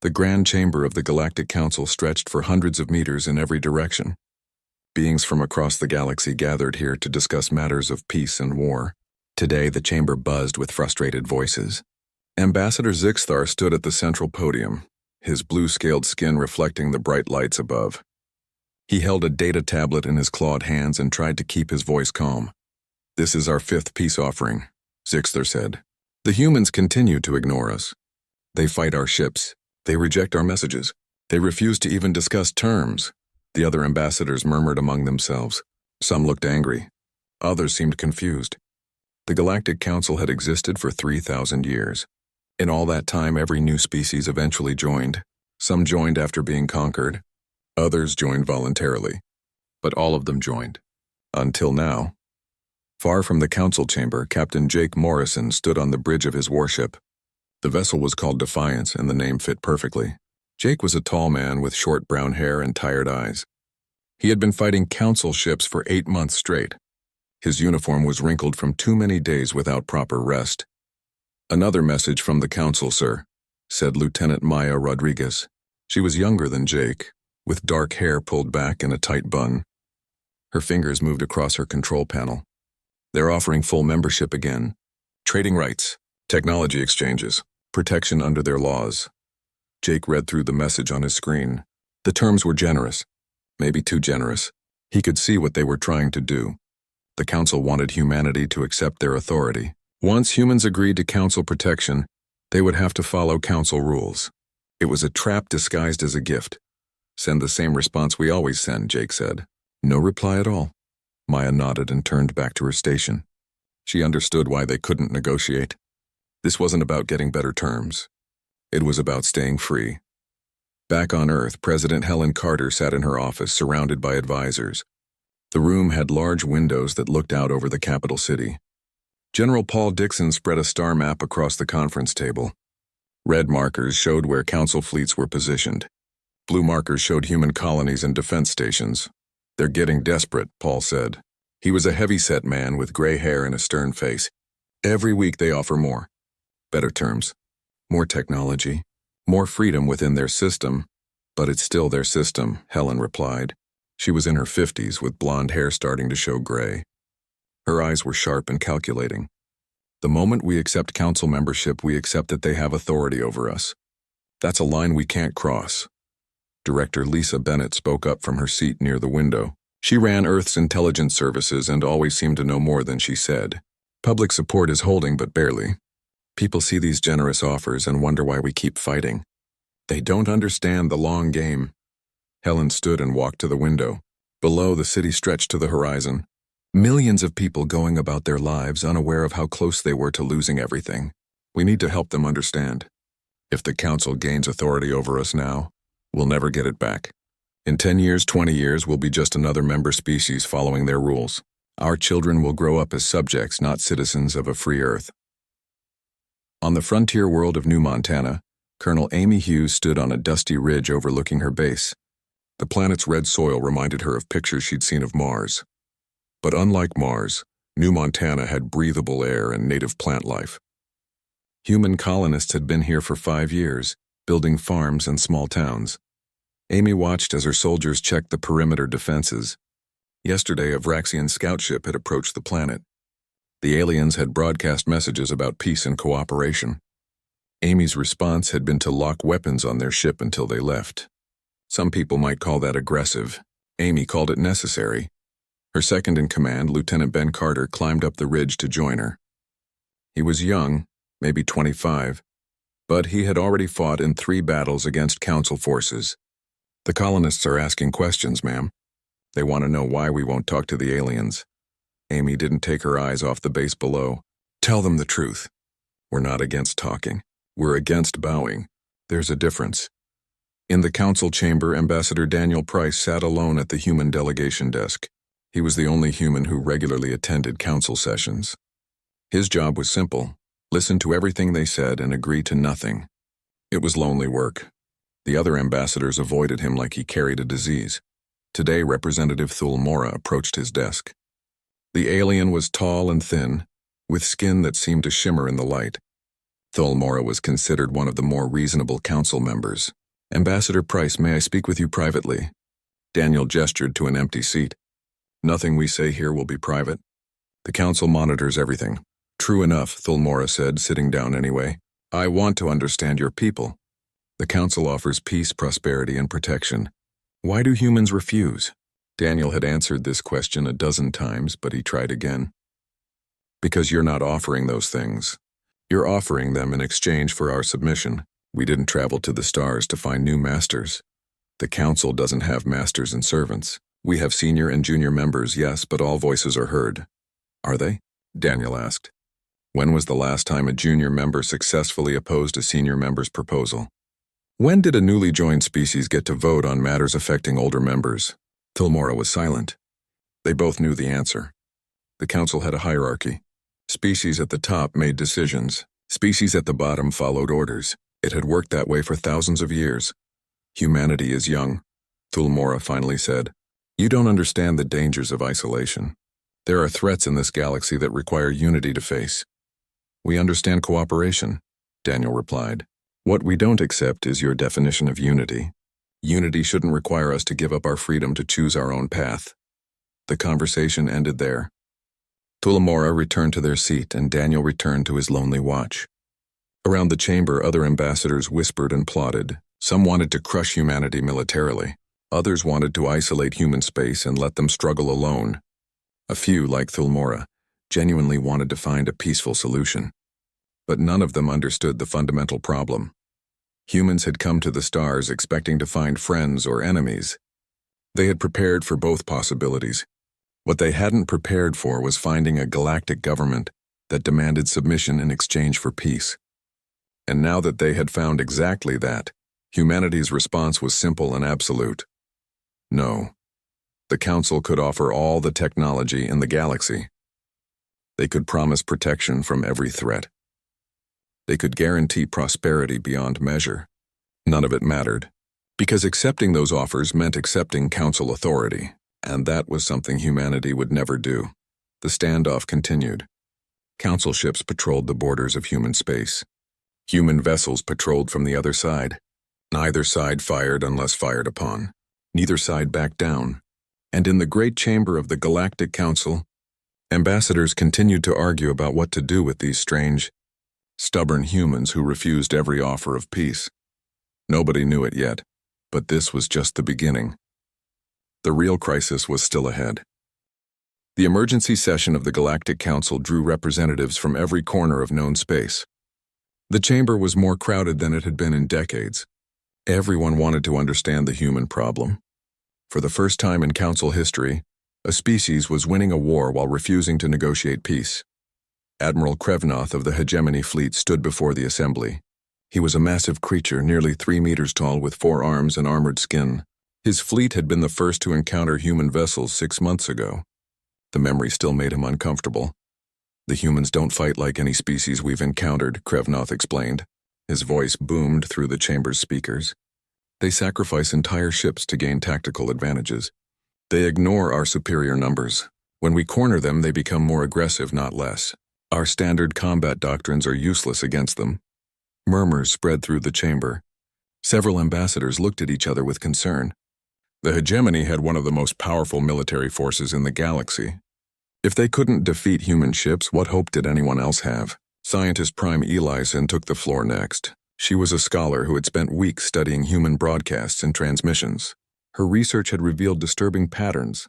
The grand chamber of the Galactic Council stretched for hundreds of meters in every direction. Beings from across the galaxy gathered here to discuss matters of peace and war. Today, the chamber buzzed with frustrated voices. Ambassador Zixthar stood at the central podium, his blue-scaled skin reflecting the bright lights above. He held a data tablet in his clawed hands and tried to keep his voice calm. "This is our 5th peace offering," Zixthar said. "The humans continue to ignore us. They fight our ships. They reject our messages. They refuse to even discuss terms." The other ambassadors murmured among themselves. Some looked angry. Others seemed confused. The Galactic Council had existed for 3,000 years. In all that time, every new species eventually joined. Some joined after being conquered. Others joined voluntarily. But all of them joined. Until now. Far from the council chamber, Captain Jake Morrison stood on the bridge of his warship. The vessel was called Defiance, and the name fit perfectly. Jake was a tall man with short brown hair and tired eyes. He had been fighting council ships for 8 months straight. His uniform was wrinkled from too many days without proper rest. "Another message from the council, sir," said Lieutenant Maya Rodriguez. She was younger than Jake, with dark hair pulled back in a tight bun. Her fingers moved across her control panel. "They're offering full membership again. Trading rights, technology exchanges, protection under their laws." Jake read through the message on his screen. The terms were generous, maybe too generous. He could see what they were trying to do. The council wanted humanity to accept their authority. Once humans agreed to council protection, they would have to follow council rules. It was a trap disguised as a gift. "Send the same response we always send," Jake said. No reply at all. Maya nodded and turned back to her station. She understood why they couldn't negotiate. This wasn't about getting better terms. It was about staying free. Back on Earth, President Helen Carter sat in her office, surrounded by advisors. The room had large windows that looked out over the capital city. General Paul Dixon spread a star map across the conference table. Red markers showed where council fleets were positioned. Blue markers showed human colonies and defense stations. "They're getting desperate," Paul said. He was a heavy-set man with gray hair and a stern face. "Every week they offer more. Better terms. More technology. More freedom within their system. But it's still their system," Helen replied. She was in her 50s with blonde hair starting to show gray. Her eyes were sharp and calculating. "The moment we accept council membership, we accept that they have authority over us. That's a line we can't cross." Director Lisa Bennett spoke up from her seat near the window. She ran Earth's intelligence services and always seemed to know more than she said. "Public support is holding, but barely. People see these generous offers and wonder why we keep fighting. They don't understand the long game." Helen stood and walked to the window. Below, the city stretched to the horizon. Millions of people going about their lives unaware of how close they were to losing everything. "We need to help them understand. If the council gains authority over us now, we'll never get it back. In 10 years, 20 years, we'll be just another member species following their rules. Our children will grow up as subjects, not citizens of a free Earth." On the frontier world of New Montana, Colonel Amy Hughes stood on a dusty ridge overlooking her base. The planet's red soil reminded her of pictures she'd seen of Mars. But unlike Mars, New Montana had breathable air and native plant life. Human colonists had been here for 5 years, building farms and small towns. Amy watched as her soldiers checked the perimeter defenses. Yesterday, a Vraxian scout ship had approached the planet. The aliens had broadcast messages about peace and cooperation. Amy's response had been to lock weapons on their ship until they left. Some people might call that aggressive. Amy called it necessary. Her second-in-command, Lieutenant Ben Carter, climbed up the ridge to join her. He was young, maybe 25, but he had already fought in 3 battles against council forces. "The colonists are asking questions, ma'am. They want to know why we won't talk to the aliens." Amy didn't take her eyes off the base below. "Tell them the truth. We're not against talking. We're against bowing. There's a difference." In the council chamber, Ambassador Daniel Price sat alone at the human delegation desk. He was the only human who regularly attended council sessions. His job was simple: listen to everything they said and agree to nothing. It was lonely work. The other ambassadors avoided him like he carried a disease. Today, Representative Thul Mora approached his desk. The alien was tall and thin, with skin that seemed to shimmer in the light. Thulmora was considered one of the more reasonable council members. "Ambassador Price, may I speak with you privately?" Daniel gestured to an empty seat. "Nothing we say here will be private. The council monitors everything." "True enough," Thulmora said, sitting down anyway. "I want to understand your people. The council offers peace, prosperity, and protection. Why do humans refuse?" Daniel had answered this question a dozen times, but he tried again. "Because you're not offering those things. You're offering them in exchange for our submission. We didn't travel to the stars to find new masters. The council doesn't have masters and servants. We have senior and junior members, yes, but all voices are heard." "Are they?" Daniel asked. "When was the last time a junior member successfully opposed a senior member's proposal? When did a newly joined species get to vote on matters affecting older members?" Thulmora was silent. They both knew the answer. The council had a hierarchy. Species at the top made decisions. Species at the bottom followed orders. It had worked that way for thousands of years. "Humanity is young," Thulmora finally said. "You don't understand the dangers of isolation. There are threats in this galaxy that require unity to face." "We understand cooperation," Daniel replied. "What we don't accept is your definition of unity. Unity shouldn't require us to give up our freedom to choose our own path." The conversation ended there. Thulmora returned to their seat, and Daniel returned to his lonely watch. Around the chamber, other ambassadors whispered and plotted. Some wanted to crush humanity militarily. Others wanted to isolate human space and let them struggle alone. A few, like Thulmora, genuinely wanted to find a peaceful solution. But none of them understood the fundamental problem. Humans had come to the stars expecting to find friends or enemies. They had prepared for both possibilities. What they hadn't prepared for was finding a galactic government that demanded submission in exchange for peace. And now that they had found exactly that, humanity's response was simple and absolute. No. The Council could offer all the technology in the galaxy. They could promise protection from every threat. They could guarantee prosperity beyond measure. None of it mattered, because accepting those offers meant accepting Council authority, and that was something humanity would never do. The standoff continued. Council ships patrolled the borders of human space. Human vessels patrolled from the other side. Neither side fired unless fired upon. Neither side backed down. And in the great chamber of the Galactic Council, ambassadors continued to argue about what to do with these strange, stubborn humans who refused every offer of peace. Nobody knew it yet, but this was just the beginning. The real crisis was still ahead. The emergency session of the Galactic Council drew representatives from every corner of known space. The chamber was more crowded than it had been in decades. Everyone wanted to understand the human problem. For the first time in Council history, a species was winning a war while refusing to negotiate peace. Admiral Krevnoth of the Hegemony Fleet stood before the assembly. He was a massive creature, nearly 3 meters tall with 4 arms and armored skin. His fleet had been the first to encounter human vessels 6 months ago. The memory still made him uncomfortable. "The humans don't fight like any species we've encountered," Krevnoth explained. His voice boomed through the chamber's speakers. "They sacrifice entire ships to gain tactical advantages. They ignore our superior numbers. When we corner them, they become more aggressive, not less. Our standard combat doctrines are useless against them." Murmurs spread through the chamber. Several ambassadors looked at each other with concern. The Hegemony had one of the most powerful military forces in the galaxy. If they couldn't defeat human ships, what hope did anyone else have? Scientist Prime Elison took the floor next. She was a scholar who had spent weeks studying human broadcasts and transmissions. Her research had revealed disturbing patterns.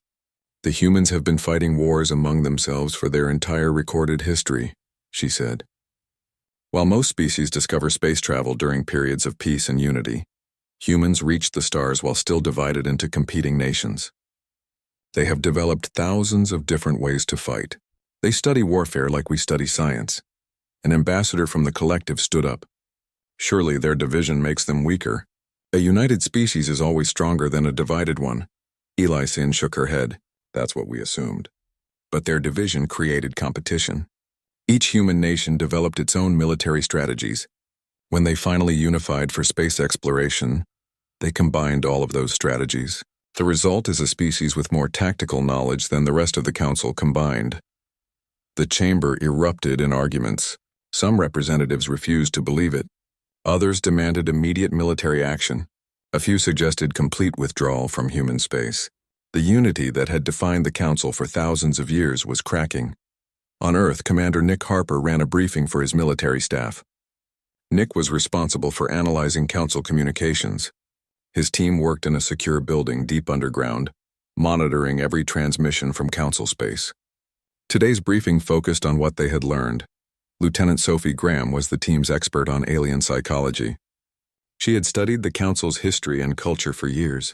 "The humans have been fighting wars among themselves for their entire recorded history," she said. "While most species discover space travel during periods of peace and unity, humans reach the stars while still divided into competing nations. They have developed thousands of different ways to fight. They study warfare like we study science." An ambassador from the collective stood up. "Surely their division makes them weaker. A united species is always stronger than a divided one." Elison shook her head. "That's what we assumed. But their division created competition. Each human nation developed its own military strategies. When they finally unified for space exploration, they combined all of those strategies. The result is a species with more tactical knowledge than the rest of the Council combined." The chamber erupted in arguments. Some representatives refused to believe it. Others demanded immediate military action. A few suggested complete withdrawal from human space. The unity that had defined the Council for thousands of years was cracking. On Earth, Commander Nick Harper ran a briefing for his military staff. Nick was responsible for analyzing Council communications. His team worked in a secure building deep underground, monitoring every transmission from Council space. Today's briefing focused on what they had learned. Lieutenant Sophie Graham was the team's expert on alien psychology. She had studied the Council's history and culture for years.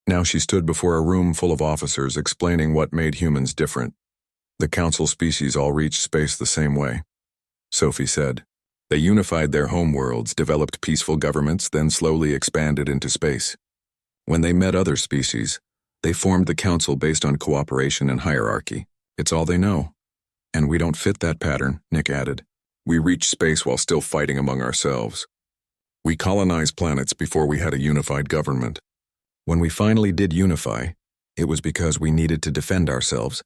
Now she stood before a room full of officers explaining what made humans different. The Council species all reached space the same way. Sophie said, they unified their homeworlds, developed peaceful governments, then slowly expanded into space. When they met other species, they formed the Council based on cooperation and hierarchy. It's all they know. And we don't fit that pattern, Nick added. We reach space while still fighting among ourselves. We colonized planets before we had a unified government. When we finally did unify, it was because we needed to defend ourselves,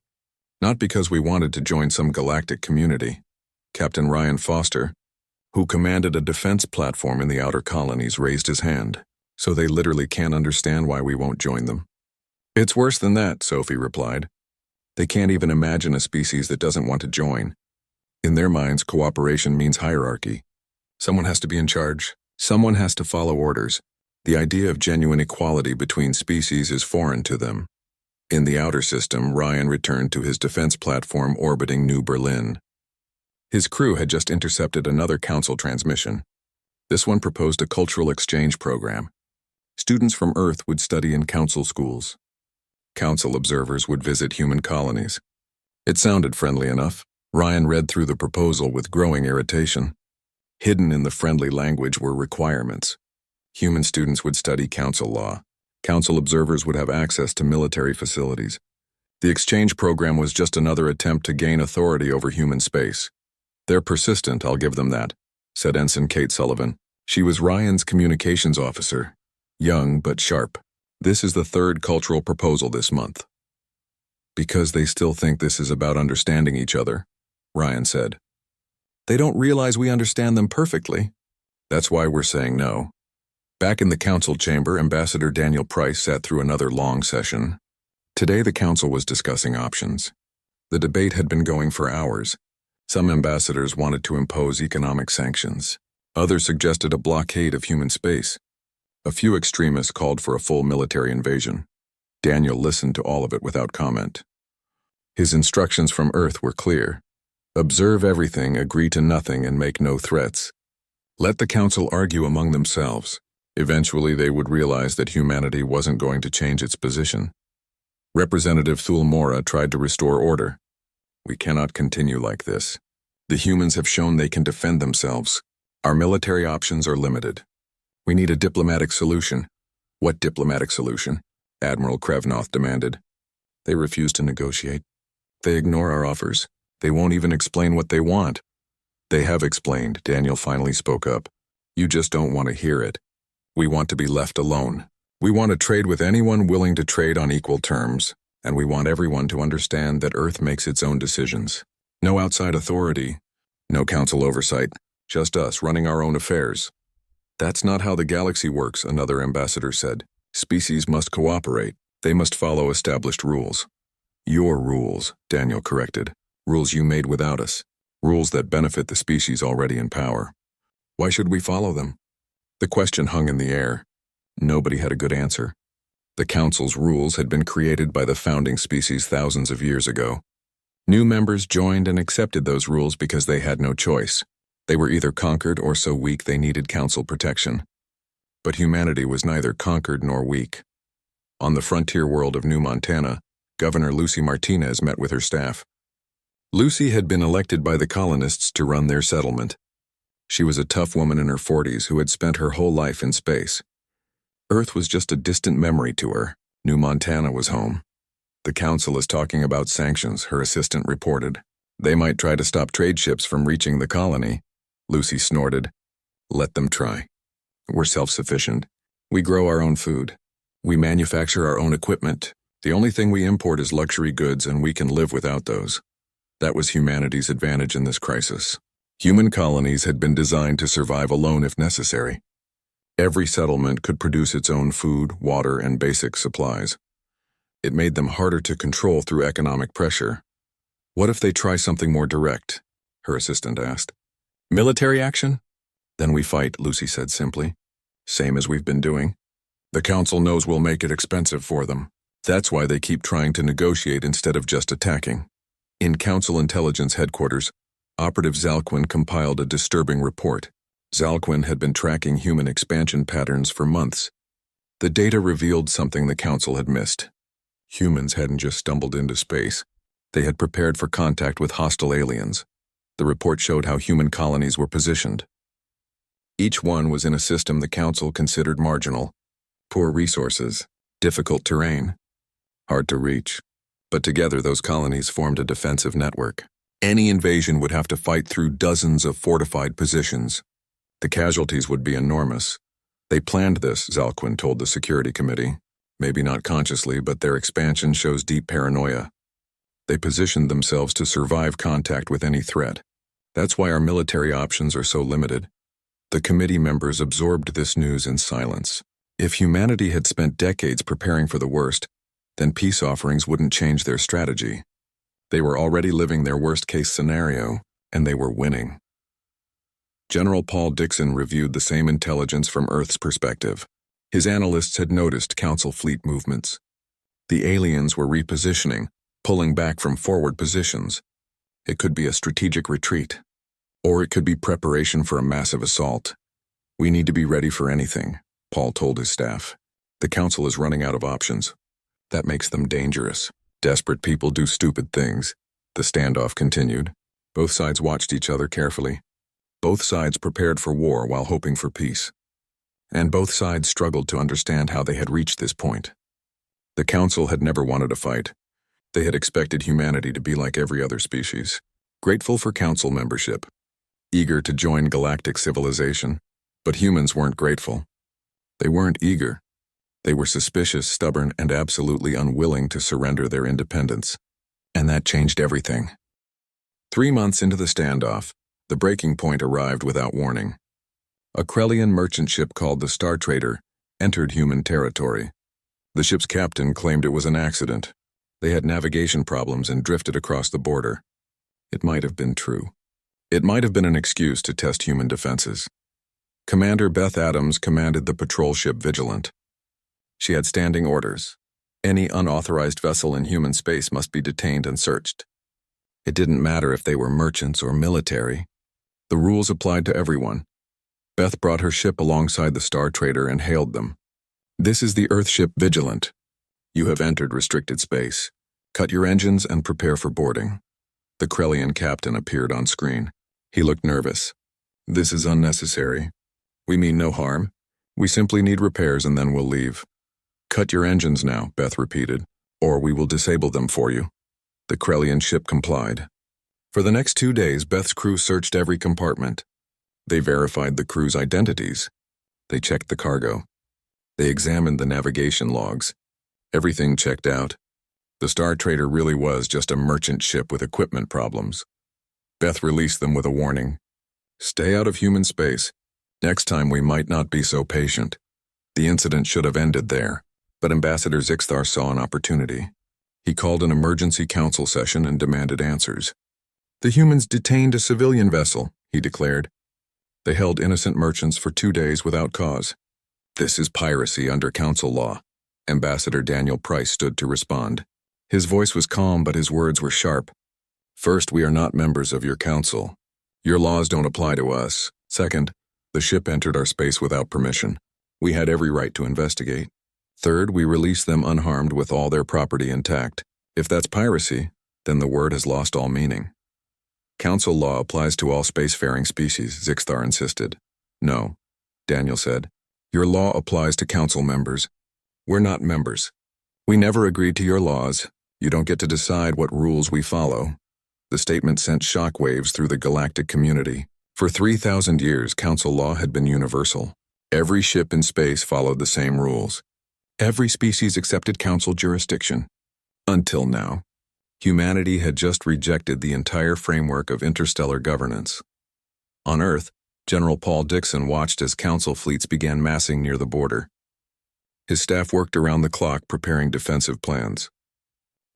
not because we wanted to join some galactic community. Captain Ryan Foster, who commanded a defense platform in the outer colonies, raised his hand, so they literally can't understand why we won't join them. It's worse than that, Sophie replied. They can't even imagine a species that doesn't want to join. In their minds, cooperation means hierarchy. Someone has to be in charge. Someone has to follow orders. The idea of genuine equality between species is foreign to them. In the outer system, Ryan returned to his defense platform orbiting New Berlin. His crew had just intercepted another Council transmission. This one proposed a cultural exchange program. Students from Earth would study in Council schools. Council observers would visit human colonies. It sounded friendly enough. Ryan read through the proposal with growing irritation. Hidden in the friendly language were requirements. Human students would study Council law. Council observers would have access to military facilities. The exchange program was just another attempt to gain authority over human space. They're persistent, I'll give them that, said Ensign Kate Sullivan. She was Ryan's communications officer. Young but sharp. This is the third cultural proposal this month. Because they still think this is about understanding each other, Ryan said. They don't realize we understand them perfectly. That's why we're saying no. Back in the Council chamber, Ambassador Daniel Price sat through another long session. Today the Council was discussing options. The debate had been going for hours. Some ambassadors wanted to impose economic sanctions. Others suggested a blockade of human space. A few extremists called for a full military invasion. Daniel listened to all of it without comment. His instructions from Earth were clear. Observe everything, agree to nothing, and make no threats. Let the Council argue among themselves. Eventually they would realize that humanity wasn't going to change its position. Representative Thul Mora tried to restore order. We cannot continue like this. The humans have shown they can defend themselves. Our military options are limited. We need a diplomatic solution. What diplomatic solution? Admiral Krevnoth demanded. They refuse to negotiate. They ignore our offers. They won't even explain what they want. They have explained, Daniel finally spoke up. You just don't want to hear it. We want to be left alone. We want to trade with anyone willing to trade on equal terms, and we want everyone to understand that Earth makes its own decisions. No outside authority, no Council oversight, just us running our own affairs. That's not how the galaxy works, another ambassador said. Species must cooperate. They must follow established rules. Your rules, Daniel corrected. Rules you made without us. Rules that benefit the species already in power. Why should we follow them? The question hung in the air. Nobody had a good answer. The Council's rules had been created by the founding species thousands of years ago. New members joined and accepted those rules because they had no choice. They were either conquered or so weak they needed Council protection. But humanity was neither conquered nor weak. On the frontier world of New Montana, Governor Lucy Martinez met with her staff. Lucy had been elected by the colonists to run their settlement. She was a tough woman in her 40s who had spent her whole life in space. Earth was just a distant memory to her. New Montana was home. The Council is talking about sanctions, her assistant reported. They might try to stop trade ships from reaching the colony. Lucy snorted. Let them try. We're self-sufficient. We grow our own food. We manufacture our own equipment. The only thing we import is luxury goods, and we can live without those. That was humanity's advantage in this crisis. Human colonies had been designed to survive alone if necessary. Every settlement could produce its own food, water, and basic supplies. It made them harder to control through economic pressure. "What if they try something more direct?" her assistant asked. "Military action?" "Then we fight," Lucy said simply. "Same as we've been doing. The council knows we'll make it expensive for them. That's why they keep trying to negotiate instead of just attacking." In Council Intelligence Headquarters, Operative Zalquin compiled a disturbing report. Zalquin had been tracking human expansion patterns for months. The data revealed something the Council had missed. Humans hadn't just stumbled into space. They had prepared for contact with hostile aliens. The report showed how human colonies were positioned. Each one was in a system the Council considered marginal. Poor resources, difficult terrain, hard to reach. But together those colonies formed a defensive network. Any invasion would have to fight through dozens of fortified positions. The casualties would be enormous. They planned this, Zalquin told the Security Committee. Maybe not consciously, but their expansion shows deep paranoia. They positioned themselves to survive contact with any threat. That's why our military options are so limited. The committee members absorbed this news in silence. If humanity had spent decades preparing for the worst, then peace offerings wouldn't change their strategy. They were already living their worst-case scenario, and they were winning. General Paul Dixon reviewed the same intelligence from Earth's perspective. His analysts had noticed Council fleet movements. The aliens were repositioning, pulling back from forward positions. It could be a strategic retreat, or it could be preparation for a massive assault. "We need to be ready for anything," Paul told his staff. "The Council is running out of options. That makes them dangerous. Desperate people do stupid things." The standoff continued. Both sides watched each other carefully. Both sides prepared for war while hoping for peace. And both sides struggled to understand how they had reached this point. The Council had never wanted a fight. They had expected humanity to be like every other species, grateful for Council membership, eager to join galactic civilization. But humans weren't grateful. They weren't eager. They were suspicious, stubborn, and absolutely unwilling to surrender their independence. And that changed everything. 3 months into the standoff, the breaking point arrived without warning. A Krellian merchant ship called the Star Trader entered human territory. The ship's captain claimed it was an accident. They had navigation problems and drifted across the border. It might have been true. It might have been an excuse to test human defenses. Commander Beth Adams commanded the patrol ship Vigilant. She had standing orders. Any unauthorized vessel in human space must be detained and searched. It didn't matter if they were merchants or military. The rules applied to everyone. Beth brought her ship alongside the Star Trader and hailed them. "This is the Earthship Vigilant. You have entered restricted space. Cut your engines and prepare for boarding." The Krellian captain appeared on screen. He looked nervous. "This is unnecessary. We mean no harm. We simply need repairs and then we'll leave." "Cut your engines now," Beth repeated, "or we will disable them for you." The Krellian ship complied. For the next 2 days, Beth's crew searched every compartment. They verified the crew's identities. They checked the cargo. They examined the navigation logs. Everything checked out. The Star Trader really was just a merchant ship with equipment problems. Beth released them with a warning. "Stay out of human space. Next time we might not be so patient." The incident should have ended there, but Ambassador Zixthar saw an opportunity. He called an emergency council session and demanded answers. "The humans detained a civilian vessel," he declared. "They held innocent merchants for 2 days without cause. This is piracy under council law." Ambassador Daniel Price stood to respond. His voice was calm, but his words were sharp. "First, we are not members of your council. Your laws don't apply to us. Second, the ship entered our space without permission. We had every right to investigate. Third, we released them unharmed with all their property intact. If that's piracy, then the word has lost all meaning." "Council law applies to all spacefaring species," Zixthar insisted. "No," Daniel said. "Your law applies to council members. We're not members. We never agreed to your laws. You don't get to decide what rules we follow." The statement sent shockwaves through the galactic community. For 3,000 years, council law had been universal. Every ship in space followed the same rules. Every species accepted council jurisdiction. Until now. Humanity had just rejected the entire framework of interstellar governance. On Earth, General Paul Dixon watched as council fleets began massing near the border. His staff worked around the clock preparing defensive plans.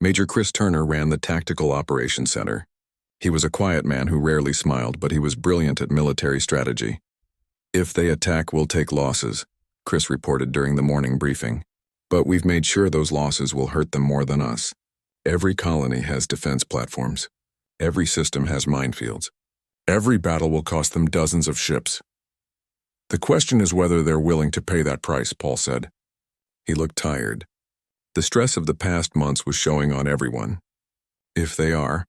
Major Chris Turner ran the Tactical Operations Center. He was a quiet man who rarely smiled, but he was brilliant at military strategy. "If they attack, we'll take losses," Chris reported during the morning briefing. "But we've made sure those losses will hurt them more than us. Every colony has defense platforms. Every system has minefields. Every battle will cost them dozens of ships. The question is whether they're willing to pay that price," Paul said. He looked tired. The stress of the past months was showing on everyone. If they are,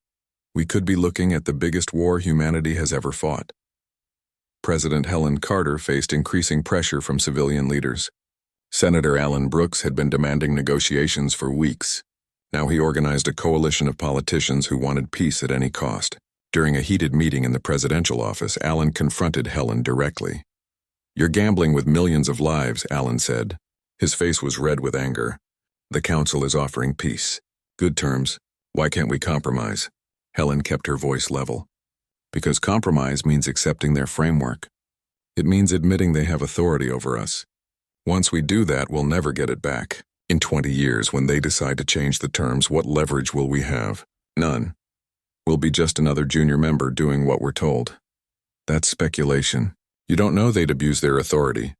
we could be looking at the biggest war humanity has ever fought. President Helen Carter faced increasing pressure from civilian leaders. Senator Alan Brooks had been demanding negotiations for weeks. Now he organized a coalition of politicians who wanted peace at any cost. During a heated meeting in the presidential office, Alan confronted Helen directly. "You're gambling with millions of lives," Alan said. His face was red with anger. "The council is offering peace. Good terms. Why can't we compromise?" Helen kept her voice level. "Because compromise means accepting their framework. It means admitting they have authority over us. Once we do that, we'll never get it back. In 20 years, when they decide to change the terms, what leverage will we have? None. We'll be just another junior member doing what we're told." "That's speculation. You don't know they'd abuse their authority."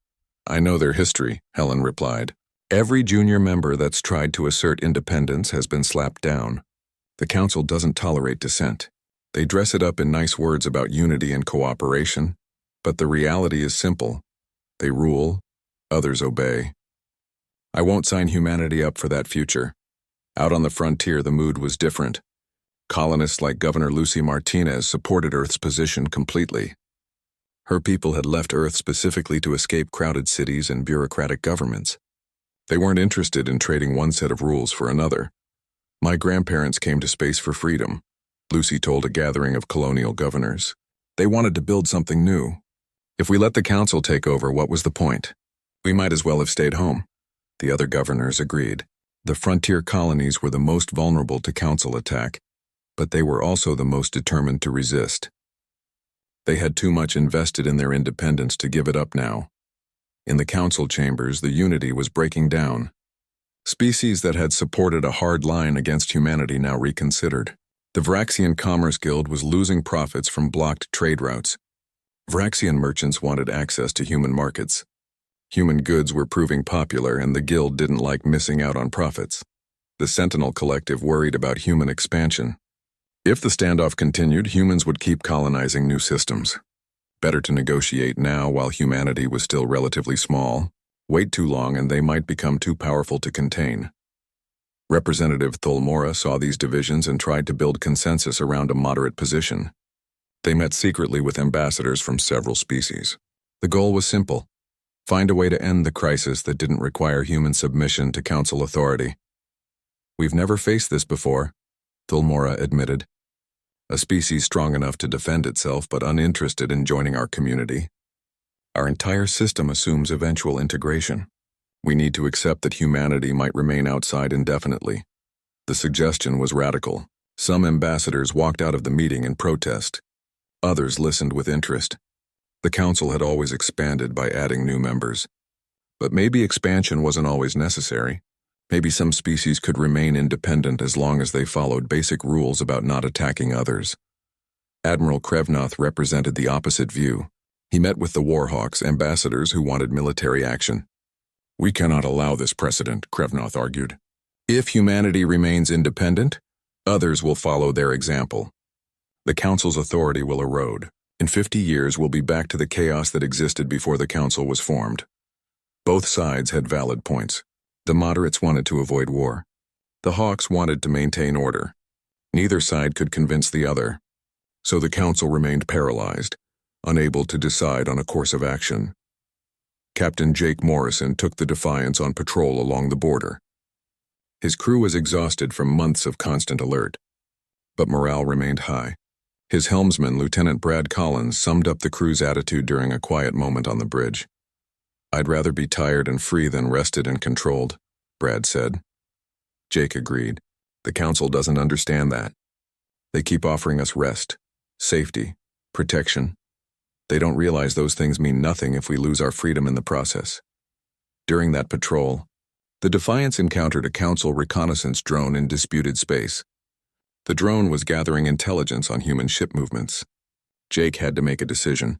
"I know their history," Helen replied. "Every junior member that's tried to assert independence has been slapped down. The council doesn't tolerate dissent. They dress it up in nice words about unity and cooperation, but the reality is simple. They rule, others obey. I won't sign humanity up for that future." Out on the frontier, the mood was different. Colonists like Governor Lucy Martinez supported Earth's position completely. Her people had left Earth specifically to escape crowded cities and bureaucratic governments. They weren't interested in trading one set of rules for another. "My grandparents came to space for freedom," Lucy told a gathering of colonial governors. "They wanted to build something new. If we let the council take over, what was the point? We might as well have stayed home." The other governors agreed. The frontier colonies were the most vulnerable to council attack, but they were also the most determined to resist. They had too much invested in their independence to give it up now. In the council chambers, the unity was breaking down. Species that had supported a hard line against humanity now reconsidered. The Vraxian Commerce Guild was losing profits from blocked trade routes. Vraxian merchants wanted access to human markets. Human goods were proving popular, and the guild didn't like missing out on profits. The Sentinel Collective worried about human expansion. If the standoff continued, humans would keep colonizing new systems. Better to negotiate now while humanity was still relatively small. Wait too long and they might become too powerful to contain. Representative Thulmora saw these divisions and tried to build consensus around a moderate position. They met secretly with ambassadors from several species. The goal was simple: find a way to end the crisis that didn't require human submission to council authority. "We've never faced this before," Thulmora admitted. "A species strong enough to defend itself but uninterested in joining our community. Our entire system assumes eventual integration. We need to accept that humanity might remain outside indefinitely." The suggestion was radical. Some ambassadors walked out of the meeting in protest. Others listened with interest. The council had always expanded by adding new members. But maybe expansion wasn't always necessary. Maybe some species could remain independent as long as they followed basic rules about not attacking others. Admiral Krevnoth represented the opposite view. He met with the Warhawks, ambassadors who wanted military action. "We cannot allow this precedent," Krevnoth argued. "If humanity remains independent, others will follow their example. The council's authority will erode. In 50 years, we'll be back to the chaos that existed before the council was formed." Both sides had valid points. The moderates wanted to avoid war. The Hawks wanted to maintain order. Neither side could convince the other. So the council remained paralyzed, unable to decide on a course of action. Captain Jake Morrison took the Defiance on patrol along the border. His crew was exhausted from months of constant alert, but morale remained high. His helmsman, Lieutenant Brad Collins, summed up the crew's attitude during a quiet moment on the bridge. "I'd rather be tired and free than rested and controlled," Brad said. Jake agreed. "The council doesn't understand that. They keep offering us rest, safety, protection, They don't realize those things mean nothing if we lose our freedom in the process. During that patrol, the Defiance encountered a Council reconnaissance drone in disputed space. The drone was gathering intelligence on human ship movements. Jake had to make a decision.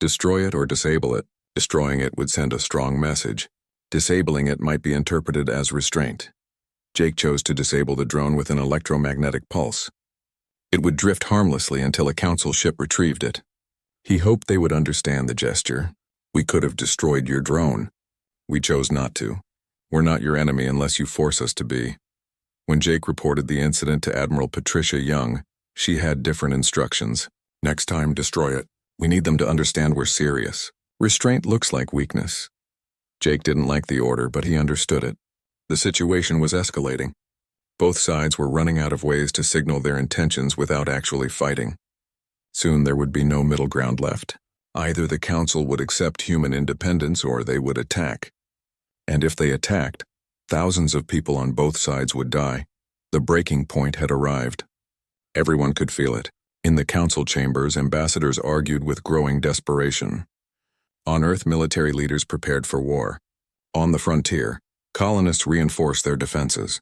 Destroy it or disable it. Destroying it would send a strong message. Disabling it might be interpreted as restraint. Jake chose to disable the drone with an electromagnetic pulse. It would drift harmlessly until a Council ship retrieved it. He hoped they would understand the gesture. We could have destroyed your drone. We chose not to. We're not your enemy unless you force us to be. When Jake reported the incident to Admiral Patricia Young, she had different instructions. Next time, destroy it. We need them to understand we're serious. Restraint looks like weakness. Jake didn't like the order, but he understood it. The situation was escalating. Both sides were running out of ways to signal their intentions without actually fighting. Soon there would be no middle ground left. Either the Council would accept human independence or they would attack. And if they attacked, thousands of people on both sides would die. The breaking point had arrived. Everyone could feel it. In the Council chambers, ambassadors argued with growing desperation. On Earth, military leaders prepared for war. On the frontier, colonists reinforced their defenses.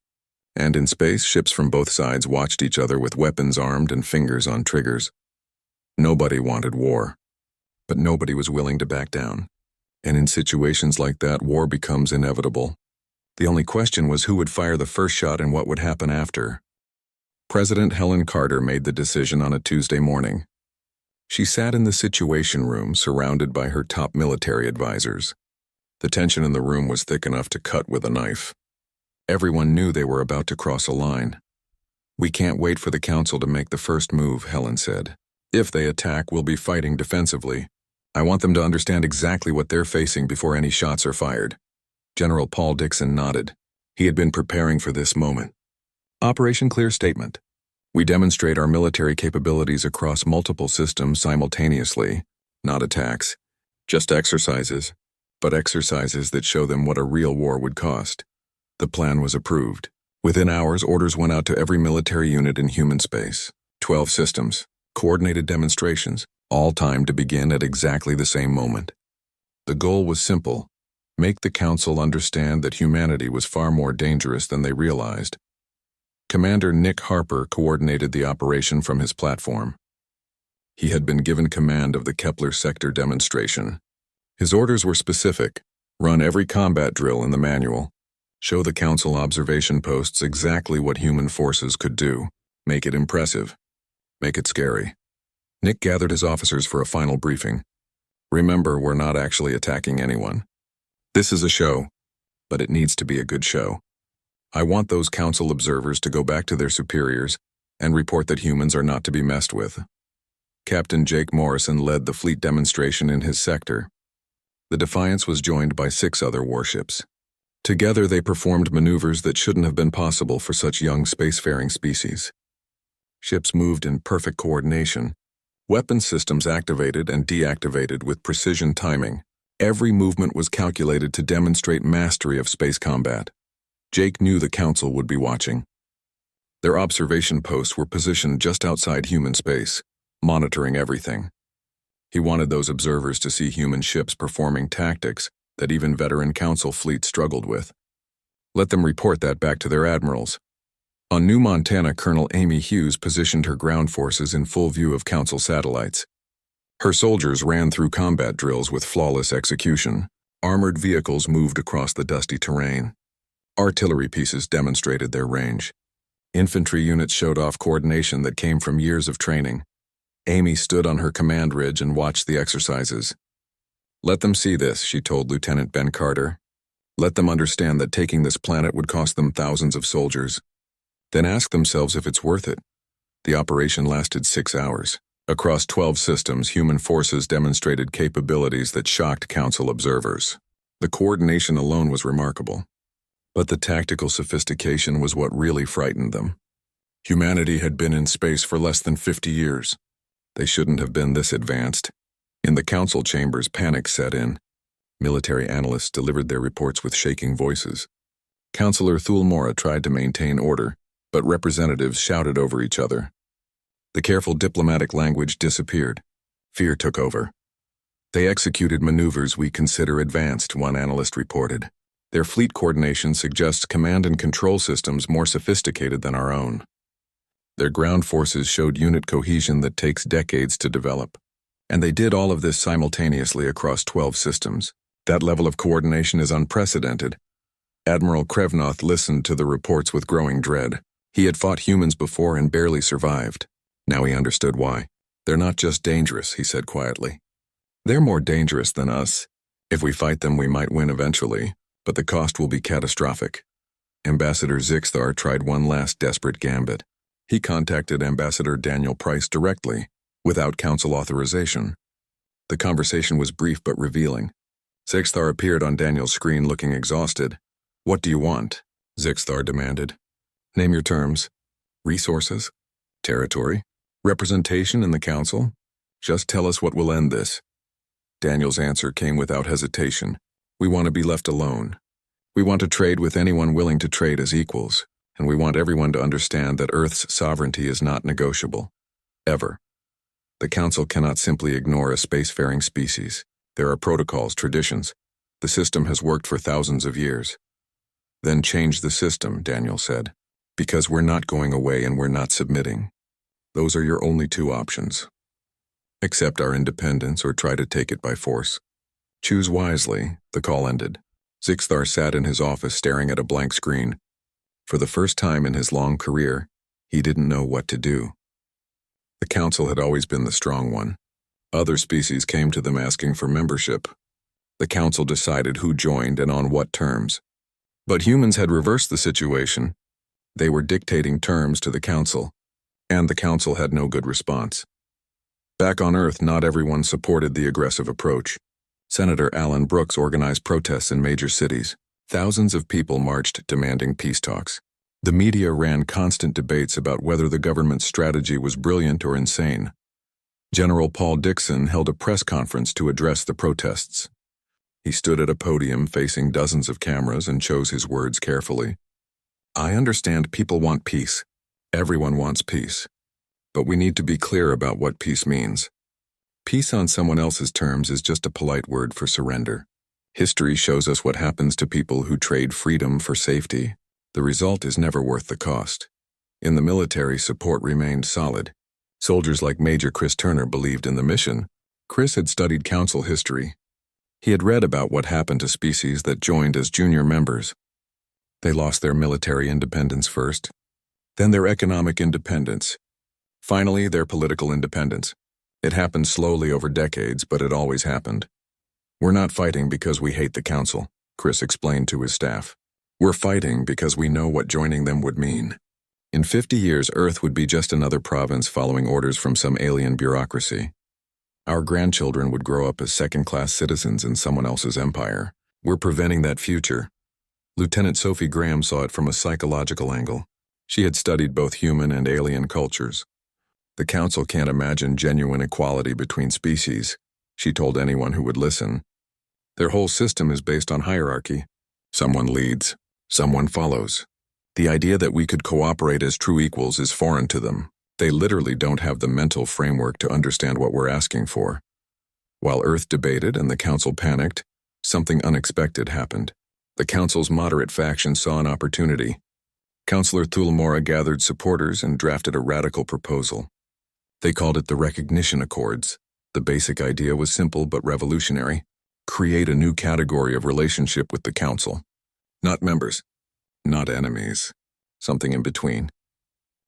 And in space, ships from both sides watched each other with weapons armed and fingers on triggers. Nobody wanted war. But nobody was willing to back down. And in situations like that, war becomes inevitable. The only question was who would fire the first shot and what would happen after. President Helen Carter made the decision on a Tuesday morning. She sat in the Situation Room, surrounded by her top military advisors. The tension in the room was thick enough to cut with a knife. Everyone knew they were about to cross a line. We can't wait for the Council to make the first move, Helen said. If they attack, we'll be fighting defensively. I want them to understand exactly what they're facing before any shots are fired. General Paul Dixon nodded. He had been preparing for this moment. Operation Clear Statement. We demonstrate our military capabilities across multiple systems simultaneously, not attacks, just exercises, but exercises that show them what a real war would cost. The plan was approved. Within hours, orders went out to every military unit in human space. 12 systems, coordinated demonstrations, all timed to begin at exactly the same moment. The goal was simple: make the Council understand that humanity was far more dangerous than they realized. Commander Nick Harper coordinated the operation from his platform. He had been given command of the Kepler sector demonstration. His orders were specific: run every combat drill in the manual. Show the Council observation posts exactly what human forces could do. Make it impressive. Make it scary. Nick gathered his officers for a final briefing. Remember, we're not actually attacking anyone. This is a show, but it needs to be a good show. I want those Council observers to go back to their superiors and report that humans are not to be messed with. Captain Jake Morrison led the fleet demonstration in his sector. The Defiance was joined by 6 other warships. Together they performed maneuvers that shouldn't have been possible for such young spacefaring species. Ships moved in perfect coordination. Weapon systems activated and deactivated with precision timing. Every movement was calculated to demonstrate mastery of space combat. Jake knew the Council would be watching. Their observation posts were positioned just outside human space, monitoring everything. He wanted those observers to see human ships performing tactics that even veteran Council fleets struggled with. Let them report that back to their admirals. On New Montana, Colonel Amy Hughes positioned her ground forces in full view of Council satellites. Her soldiers ran through combat drills with flawless execution. Armored vehicles moved across the dusty terrain. Artillery pieces demonstrated their range. Infantry units showed off coordination that came from years of training. Amy stood on her command ridge and watched the exercises. Let them see this, she told Lieutenant Ben Carter. Let them understand that taking this planet would cost them thousands of soldiers. Then ask themselves if it's worth it. The operation lasted 6 hours. Across 12 systems, human forces demonstrated capabilities that shocked Council observers. The coordination alone was remarkable. But the tactical sophistication was what really frightened them. Humanity had been in space for less than 50 years. They shouldn't have been this advanced. In the Council chambers, panic set in. Military analysts delivered their reports with shaking voices. Councillor Thulmora tried to maintain order, but representatives shouted over each other. The careful diplomatic language disappeared. Fear took over. They executed maneuvers we consider advanced, one analyst reported. Their fleet coordination suggests command and control systems more sophisticated than our own. Their ground forces showed unit cohesion that takes decades to develop. And they did all of this simultaneously across 12 systems. That level of coordination is unprecedented. Admiral Krevnoth listened to the reports with growing dread. He had fought humans before and barely survived. Now he understood why. They're not just dangerous, he said quietly. They're more dangerous than us. If we fight them, we might win eventually, but the cost will be catastrophic. Ambassador Zixthar tried one last desperate gambit. He contacted Ambassador Daniel Price directly, without council authorization. The conversation was brief but revealing. Zixthar appeared on Daniel's screen looking exhausted. What do you want? Zixthar demanded. Name your terms. Resources? Territory? Representation in the council? Just tell us what will end this. Daniel's answer came without hesitation. We want to be left alone. We want to trade with anyone willing to trade as equals, and we want everyone to understand that Earth's sovereignty is not negotiable. Ever. The council cannot simply ignore a spacefaring species. There are protocols, traditions. The system has worked for thousands of years. Then change the system, Daniel said. Because we're not going away and we're not submitting. Those are your only two options. Accept our independence or try to take it by force. Choose wisely, the call ended. Zixthar sat in his office staring at a blank screen. For the first time in his long career, he didn't know what to do. The council had always been the strong one. Other species came to them asking for membership. The council decided who joined and on what terms. But humans had reversed the situation. They were dictating terms to the council, and the council had no good response. Back on Earth, not everyone supported the aggressive approach. Senator Alan Brooks organized protests in major cities. Thousands of people marched demanding peace talks. The media ran constant debates about whether the government's strategy was brilliant or insane. General Paul Dixon held a press conference to address the protests. He stood at a podium facing dozens of cameras and chose his words carefully. I understand people want peace. Everyone wants peace. But we need to be clear about what peace means. Peace on someone else's terms is just a polite word for surrender. History shows us what happens to people who trade freedom for safety. The result is never worth the cost. In the military, support remained solid. Soldiers like Major Chris Turner believed in the mission. Chris had studied council history. He had read about what happened to species that joined as junior members. They lost their military independence first, then their economic independence, finally their political independence. It happened slowly over decades, but it always happened. We're not fighting because we hate the council, Chris explained to his staff. We're fighting because we know what joining them would mean. In 50 years, Earth would be just another province following orders from some alien bureaucracy. Our grandchildren would grow up as second-class citizens in someone else's empire. We're preventing that future. Lieutenant Sophie Graham saw it from a psychological angle. She had studied both human and alien cultures. The council can't imagine genuine equality between species, she told anyone who would listen. Their whole system is based on hierarchy. Someone leads, someone follows. The idea that we could cooperate as true equals is foreign to them. They literally don't have the mental framework to understand what we're asking for. While Earth debated and the council panicked, something unexpected happened. The council's moderate faction saw an opportunity. Councillor Thulamora gathered supporters and drafted a radical proposal. They called it the Recognition Accords. The basic idea was simple but revolutionary. Create a new category of relationship with the council. Not members, not enemies, something in between.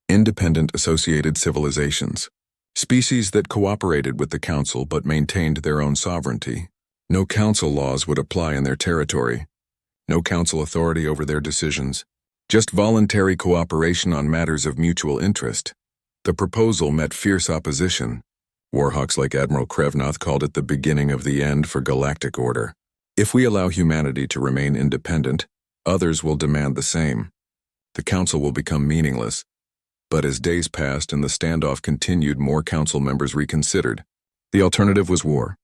Independent associated civilizations. Species that cooperated with the council but maintained their own sovereignty. No council laws would apply in their territory. No council authority over their decisions. Just voluntary cooperation on matters of mutual interest. The proposal met fierce opposition. Warhawks like Admiral Krevnoth called it the beginning of the end for galactic order. If we allow humanity to remain independent, others will demand the same. The council will become meaningless. But as days passed and the standoff continued, more council members reconsidered. The alternative was war,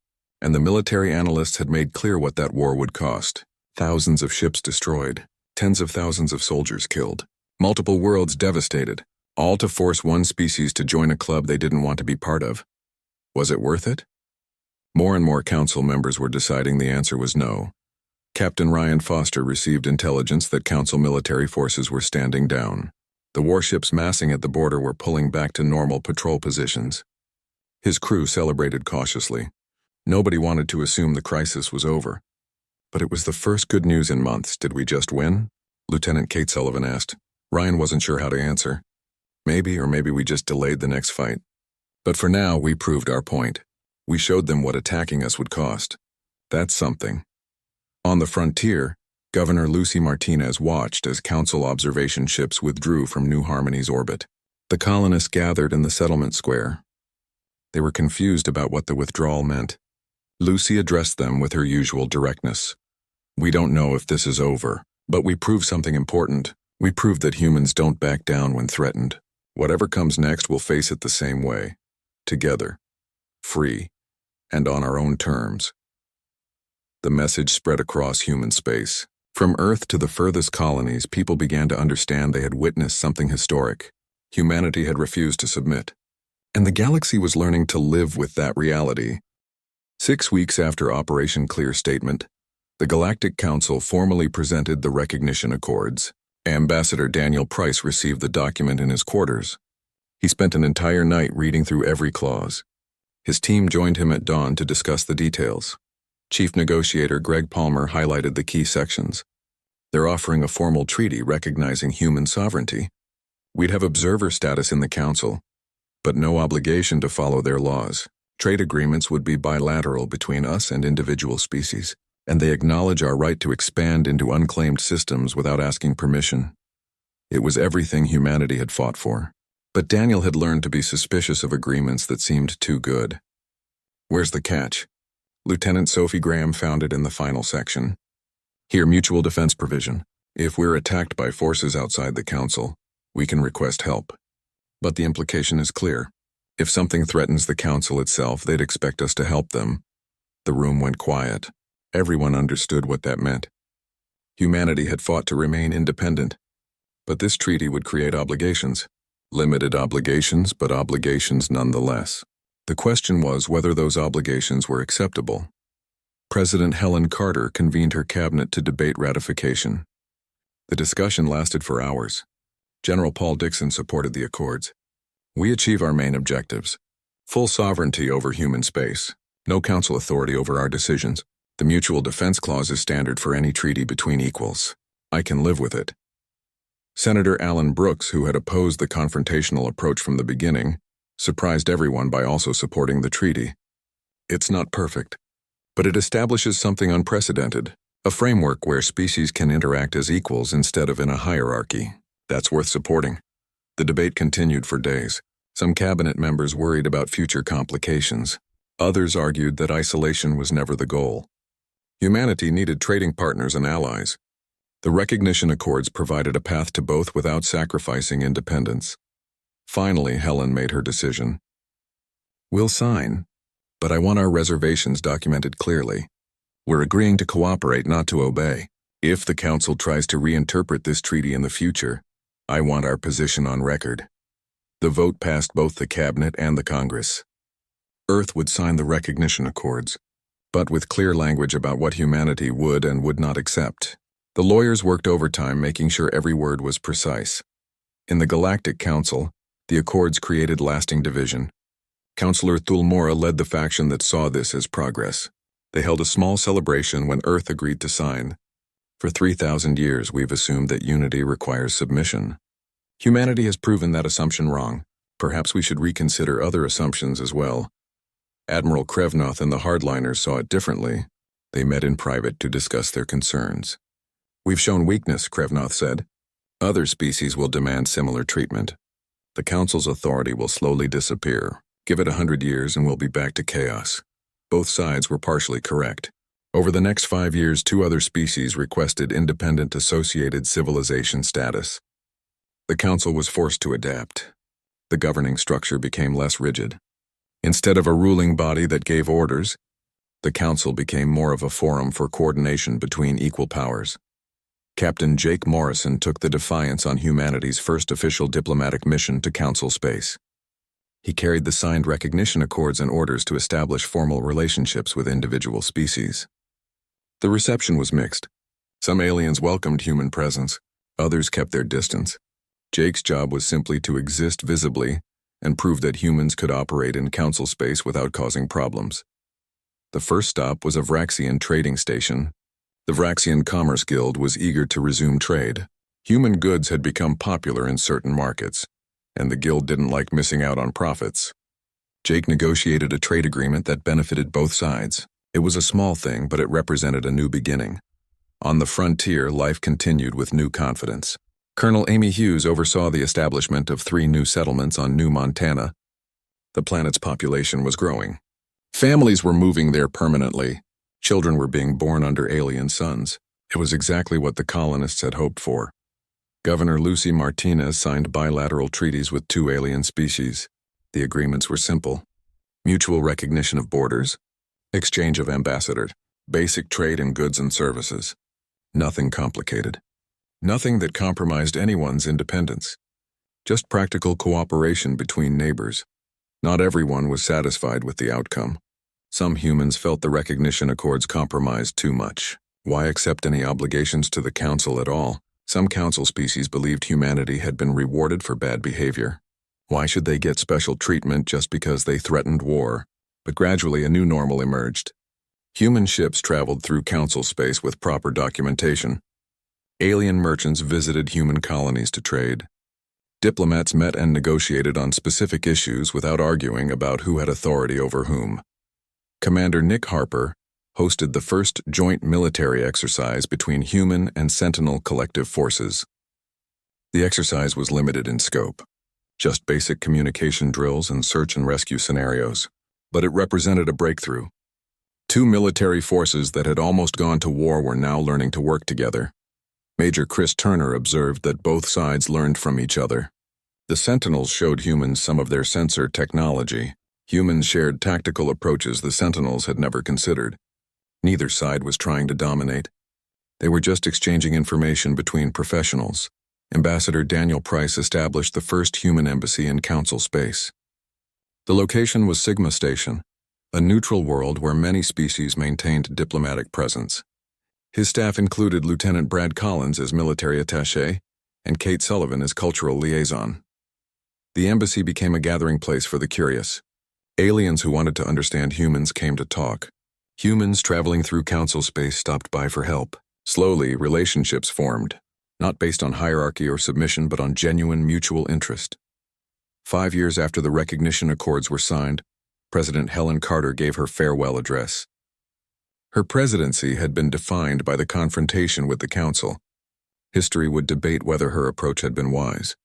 and the military analysts had made clear what that war would cost. Thousands of ships destroyed, tens of thousands of soldiers killed, multiple worlds devastated, all to force one species to join a club they didn't want to be part of. Was it worth it? More and more council members were deciding the answer was no. Captain Ryan Foster received intelligence that council military forces were standing down. The warships massing at the border were pulling back to normal patrol positions. His crew celebrated cautiously. Nobody wanted to assume the crisis was over. But it was the first good news in months. Did we just win? Lieutenant Kate Sullivan asked. Ryan wasn't sure how to answer. Maybe we just delayed the next fight. But for now, we proved our point. We showed them what attacking us would cost. That's something. On the frontier, Governor Lucy Martinez watched as council observation ships withdrew from New Harmony's orbit. The colonists gathered in the settlement square. They were confused about what the withdrawal meant. Lucy addressed them with her usual directness. We don't know if this is over, but we proved something important. We proved that humans don't back down when threatened. Whatever comes next, we'll face it the same way. Together. Free. And on our own terms. The message spread across human space. From Earth to the furthest colonies, people began to understand they had witnessed something historic. Humanity had refused to submit. And the galaxy was learning to live with that reality. 6 weeks after Operation Clear Statement, the Galactic Council formally presented the Recognition Accords. Ambassador Daniel Price received the document in his quarters. He spent an entire night reading through every clause. His team joined him at dawn to discuss the details. Chief Negotiator Greg Palmer highlighted the key sections. They're offering a formal treaty recognizing human sovereignty. We'd have observer status in the Council, but no obligation to follow their laws. Trade agreements would be bilateral between us and individual species, and they acknowledge our right to expand into unclaimed systems without asking permission. It was everything humanity had fought for. But Daniel had learned to be suspicious of agreements that seemed too good. Where's the catch? Lieutenant Sophie Graham found it in the final section. Here, mutual defense provision. If we're attacked by forces outside the Council, we can request help. But the implication is clear. If something threatens the Council itself, they'd expect us to help them. The room went quiet. Everyone understood what that meant. Humanity had fought to remain independent. But this treaty would create obligations. Limited obligations, but obligations nonetheless. The question was whether those obligations were acceptable. President Helen Carter convened her cabinet to debate ratification. The discussion lasted for hours. General Paul Dixon supported the accords. We achieve our main objectives. Full sovereignty over human space. No council authority over our decisions. The mutual defense clause is standard for any treaty between equals. I can live with it. Senator Alan Brooks, who had opposed the confrontational approach from the beginning, surprised everyone by also supporting the treaty. It's not perfect, but it establishes something unprecedented, a framework where species can interact as equals instead of in a hierarchy. That's worth supporting. The debate continued for days. Some cabinet members worried about future complications. Others argued that isolation was never the goal. Humanity needed trading partners and allies. The recognition accords provided a path to both without sacrificing independence. Finally, Helen made her decision. We'll sign, but I want our reservations documented clearly. We're agreeing to cooperate, not to obey. If the Council tries to reinterpret this treaty in the future, I want our position on record. The vote passed both the Cabinet and the Congress. Earth would sign the recognition accords, but with clear language about what humanity would and would not accept. The lawyers worked overtime, making sure every word was precise. In the Galactic Council, the accords created lasting division. Councillor Thulmora led the faction that saw this as progress. They held a small celebration when Earth agreed to sign. For 3,000 years, we've assumed that unity requires submission. Humanity has proven that assumption wrong. Perhaps we should reconsider other assumptions as well. Admiral Krevnoth and the hardliners saw it differently. They met in private to discuss their concerns. We've shown weakness, Krevnoth said. Other species will demand similar treatment. The Council's authority will slowly disappear. Give it 100 years and we'll be back to chaos. Both sides were partially correct. Over the next 5 years, 2 other species requested independent associated civilization status. The Council was forced to adapt. The governing structure became less rigid. Instead of a ruling body that gave orders, the Council became more of a forum for coordination between equal powers. Captain Jake Morrison took the Defiance on humanity's first official diplomatic mission to Council space. He carried the signed recognition accords and orders to establish formal relationships with individual species. The reception was mixed. Some aliens welcomed human presence, others kept their distance. Jake's job was simply to exist visibly and prove that humans could operate in council space without causing problems. The first stop was a Vraxian trading station. The Vraxian Commerce Guild was eager to resume trade. Human goods had become popular in certain markets, and the guild didn't like missing out on profits. Jake negotiated a trade agreement that benefited both sides. It was a small thing, but it represented a new beginning. On the frontier, life continued with new confidence. Colonel Amy Hughes oversaw the establishment of 3 new settlements on New Montana. The planet's population was growing. Families were moving there permanently. Children were being born under alien suns. It was exactly what the colonists had hoped for. Governor Lucy Martinez signed bilateral treaties with 2 alien species. The agreements were simple: mutual recognition of borders, exchange of ambassadors, basic trade in goods and services. Nothing complicated. Nothing that compromised anyone's independence. Just practical cooperation between neighbors. Not everyone was satisfied with the outcome. Some humans felt the recognition accords compromised too much. Why accept any obligations to the council at all? Some council species believed humanity had been rewarded for bad behavior. Why should they get special treatment just because they threatened war? But gradually a new normal emerged. Human ships traveled through council space with proper documentation. Alien merchants visited human colonies to trade. Diplomats met and negotiated on specific issues without arguing about who had authority over whom. Commander Nick Harper hosted the first joint military exercise between human and Sentinel collective forces. The exercise was limited in scope, just basic communication drills and search and rescue scenarios, but it represented a breakthrough. 2 military forces that had almost gone to war were now learning to work together. Major Chris Turner observed that both sides learned from each other. The Sentinels showed humans some of their sensor technology. Humans shared tactical approaches the Sentinels had never considered. Neither side was trying to dominate. They were just exchanging information between professionals. Ambassador Daniel Price established the first human embassy in council space. The location was Sigma Station, a neutral world where many species maintained diplomatic presence. His staff included Lieutenant Brad Collins as military attaché and Kate Sullivan as cultural liaison. The embassy became a gathering place for the curious. Aliens who wanted to understand humans came to talk. Humans traveling through council space stopped by for help. Slowly, relationships formed, not based on hierarchy or submission, but on genuine mutual interest. 5 years after the recognition accords were signed, President Helen Carter gave her farewell address. Her presidency had been defined by the confrontation with the council. History would debate whether her approach had been wise.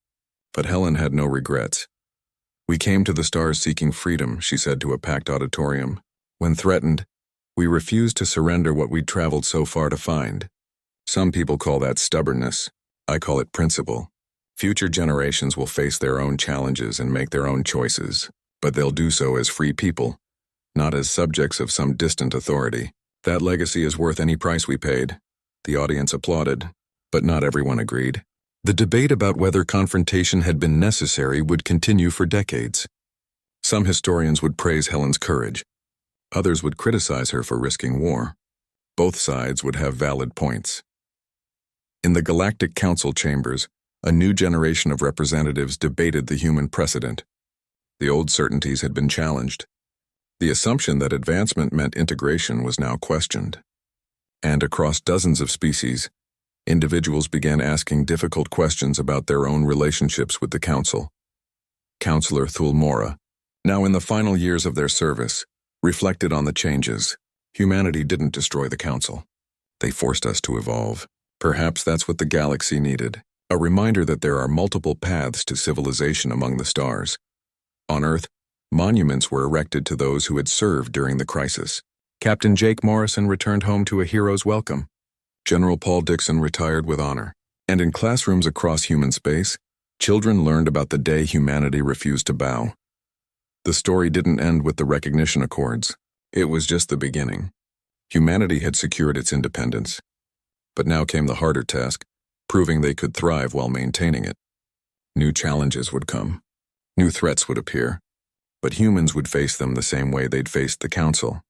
But Helen had no regrets. "We came to the stars seeking freedom," she said to a packed auditorium. "When threatened, we refused to surrender what we'd traveled so far to find. Some people call that stubbornness. I call it principle. Future generations will face their own challenges and make their own choices, but they'll do so as free people, not as subjects of some distant authority. That legacy is worth any price we paid." The audience applauded, but not everyone agreed. The debate about whether confrontation had been necessary would continue for decades. Some historians would praise Helen's courage. Others would criticize her for risking war. Both sides would have valid points. In the Galactic Council chambers, a new generation of representatives debated the human precedent. The old certainties had been challenged. The assumption that advancement meant integration was now questioned. And across dozens of species, individuals began asking difficult questions about their own relationships with the Council. Counselor Thul Mora, now in the final years of their service, reflected on the changes. Humanity didn't destroy the Council. They forced us to evolve. Perhaps that's what the galaxy needed, a reminder that there are multiple paths to civilization among the stars. On Earth, monuments were erected to those who had served during the crisis. Captain Jake Morrison returned home to a hero's welcome. General Paul Dixon retired with honor. And in classrooms across human space, children learned about the day humanity refused to bow. The story didn't end with the recognition accords. It was just the beginning. Humanity had secured its independence. But now came the harder task, proving they could thrive while maintaining it. New challenges would come. New threats would appear. But humans would face them the same way they'd faced the Council,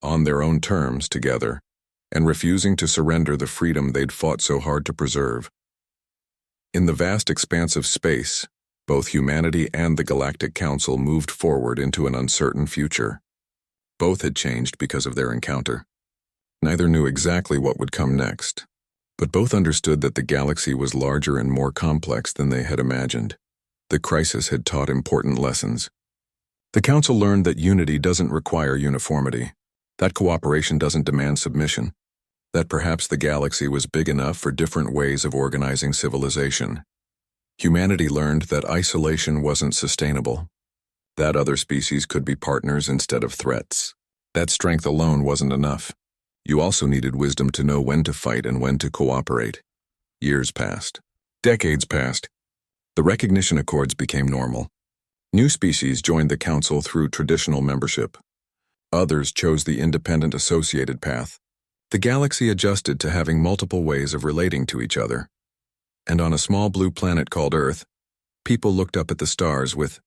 on their own terms together, and refusing to surrender the freedom they'd fought so hard to preserve. In the vast expanse of space, both humanity and the Galactic Council moved forward into an uncertain future. Both had changed because of their encounter. Neither knew exactly what would come next, but both understood that the galaxy was larger and more complex than they had imagined. The crisis had taught important lessons. The Council learned that unity doesn't require uniformity, that cooperation doesn't demand submission, that perhaps the galaxy was big enough for different ways of organizing civilization. Humanity learned that isolation wasn't sustainable, that other species could be partners instead of threats. That strength alone wasn't enough. You also needed wisdom to know when to fight and when to cooperate. Years passed. Decades passed. The recognition accords became normal. New species joined the Council through traditional membership. Others chose the independent associated path. The galaxy adjusted to having multiple ways of relating to each other. And on a small blue planet called Earth, people looked up at the stars with